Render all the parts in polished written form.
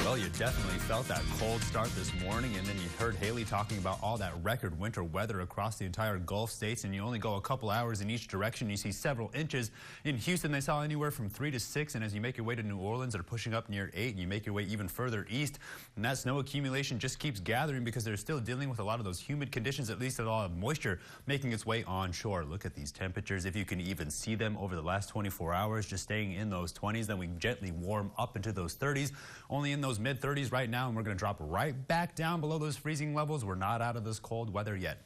Well, you definitely felt that cold start this morning, and then you heard Haley talking about all that record winter weather across the entire Gulf states, and you only go a couple hours in each direction. You see several inches. In Houston, they saw anywhere from 3 to 6, and as you make your way to New Orleans, they're pushing up near 8, and you make your way even further east, and that snow accumulation just keeps gathering because they're still dealing with a lot of those humid conditions, at least a lot of moisture making its way onshore. Look at these temperatures. If you can even see them over the last 24 hours, just staying in those 20s, then we gently warm up into those 30s, only in those mid-30s right now, and we're going to drop right back down below those freezing levels. We're not out of this cold weather yet.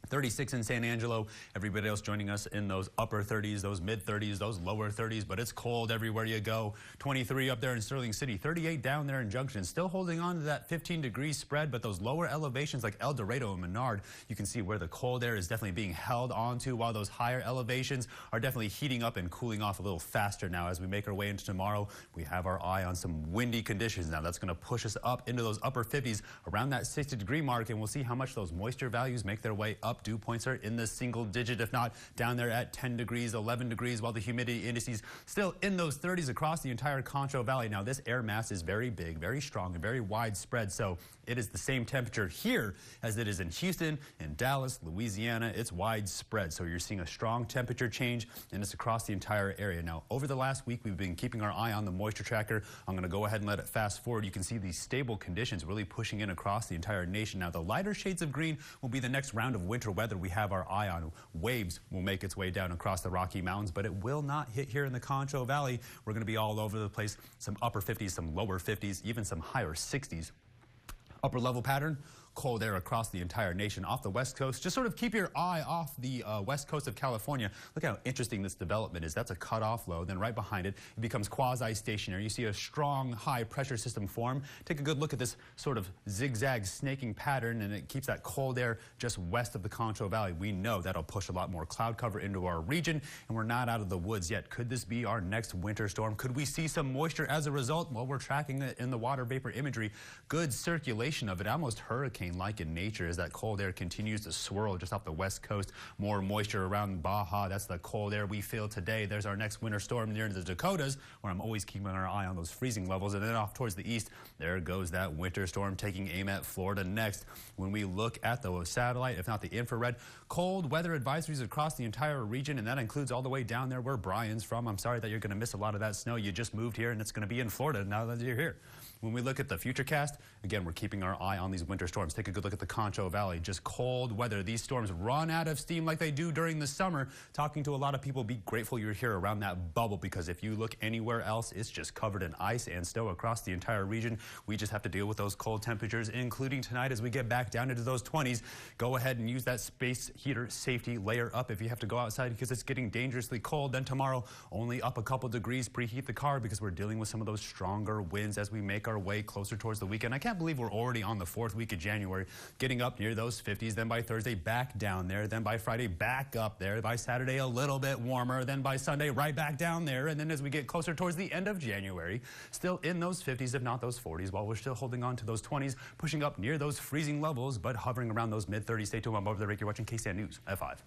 36 in San Angelo, everybody else joining us in those upper 30s, those mid-30s, those lower 30s, but it's cold everywhere you go. 23 up there in Sterling City, 38 down there in Junction, still holding on to that 15 degree spread, but those lower elevations like El Dorado and Menard, you can see where the cold air is definitely being held onto, while those higher elevations are definitely heating up and cooling off a little faster now. As we make our way into tomorrow, we have our eye on some windy conditions now. That's going to push us up into those upper 50s around that 60 degree mark, and we'll see how much those moisture values make their way up. Dew points are in the single digit, if not down there at 10 degrees, 11 degrees, while the humidity indices still in those 30s across the entire Concho Valley. Now, this air mass is very big, very strong, and very widespread, so it is the same temperature here as it is in Houston, in Dallas, Louisiana. It's widespread, so you're seeing a strong temperature change, and it's across the entire area. Now, over the last week, we've been keeping our eye on the moisture tracker. I'm going to go ahead and let it fast forward. You can see these stable conditions really pushing in across the entire nation. Now, the lighter shades of green will be the next round of winter weather we have our eye on. Waves will make its way down across the Rocky Mountains, but it will not hit here in the Concho Valley. We're going to be all over the place. Some upper 50s, some lower 50s, even some higher 60s. Upper level pattern, cold air across the entire nation off the west coast. Just sort of keep your eye off the west coast of California. Look how interesting this development is. That's a cutoff low. Then right behind it, it becomes quasi-stationary. You see a strong high pressure system form. Take a good look at this sort of zigzag snaking pattern, and it keeps that cold air just west of the Concho Valley. We know that'll push a lot more cloud cover into our region, and we're not out of the woods yet. Could this be our next winter storm? Could we see some moisture as a result? Well, we're tracking it in the water vapor imagery. Good circulation of it, almost hurricane-like in nature, as that cold air continues to swirl just off the west coast. More moisture around Baja. That's the cold air we feel today. There's our next winter storm near the Dakotas, where I'm always keeping our eye on those freezing levels. And then off towards the east, there goes that winter storm taking aim at Florida next. When we look at the satellite, if not the infrared, cold weather advisories across the entire region, and that includes all the way down there where Brian's from. I'm sorry that you're going to miss a lot of that snow. You just moved here, and it's going to be in Florida now that you're here. When we look at the futurecast, again, we're keeping our eye on these winter storms. Take a good look at the Concho Valley. Just cold weather. These storms run out of steam like they do during the summer. Talking to a lot of people, be grateful you're here around that bubble, because if you look anywhere else, it's just covered in ice and snow across the entire region. We just have to deal with those cold temperatures, including tonight as we get back down into those 20s. Go ahead and use that space heater safety layer up if you have to go outside, because it's getting dangerously cold. Then tomorrow, only up a couple degrees. Preheat the car, because we're dealing with some of those stronger winds as we make our way closer towards the weekend. I can't believe we're already on the 4th week of January, getting up near those 50s. Then by Thursday, back down there. Then by Friday, back up there. By Saturday, a little bit warmer. Then by Sunday, right back down there. And then as we get closer towards the end of January, still in those 50s, if not those 40s, while we're still holding on to those 20s, pushing up near those freezing levels, but hovering around those mid-30s. Stay tuned. I'm over the break. You're watching KSAN News at 5.